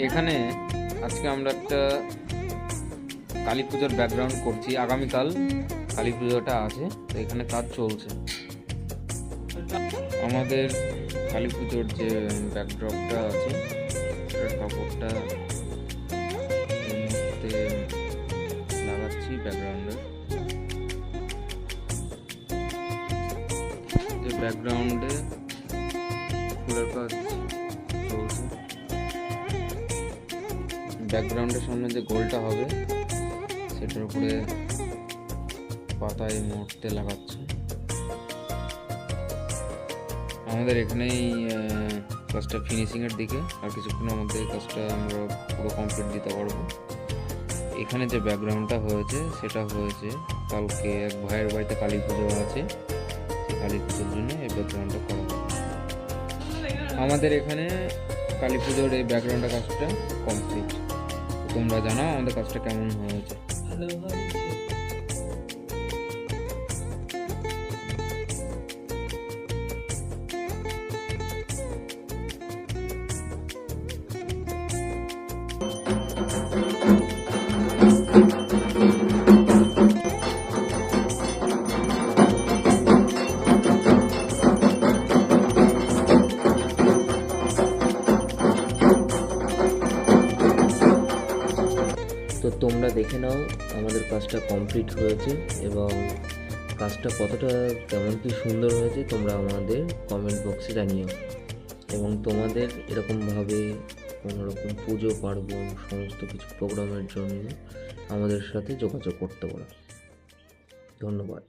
এখানে আজকে আমরা একটা কালী পুজোর ব্যাকগ্রাউন্ড করছি। আগামীকাল কালী পুজোটা আছে, তো এখানে কাজ চলছে। আমাদের কালী পুজোর যে ব্যাকড্রপটা আছে সেটার কাপড়টা এই মুহূর্তে লাগাচ্ছি ব্যাকগ্রাউন্ডে। যে ব্যাকগ্রাউন্ডে ফুলের কাজ চলছে। ব্যাকগ্রাউন্ডের সামনে যে গোলটা হবে সেটার উপরে পাতা এই মুহূর্তে লাগাচ্ছে। আমাদের এখানেই কাজটা ফিনিশিংয়ের দিকে, আর কিছুক্ষণের মধ্যে কাজটা আমরা পুরো কমপ্লিট দিতে পারবো। এখানে যে ব্যাকগ্রাউন্ডটা হয়েছে সেটা হয়েছে কালকে এক ভাইয়ের বাড়িতে কালী পুজো আছে, সেই কালী পুজোর জন্য এই ব্যাকগ্রাউন্ডটা করা হবে। আমাদের এখানে কালী পুজোর এই ব্যাকগ্রাউন্ডের কাজটা কমপ্লিট। তোমরা জানাও আমাদের কাজটা কেমন হয়েছে। তো তোমরা দেখে নাও আমাদের কাজটা কমপ্লিট হয়েছে, এবং কাজটা কতটা কেমন কি সুন্দর হয়েছে তোমরা আমাদের কমেন্ট বক্সে জানিও। এবং তোমাদের এরকমভাবে কোনোরকম পুজো পার্বণ সমস্ত কিছু প্রোগ্রামের জন্য আমাদের সাথে যোগাযোগ করতে পারো। ধন্যবাদ।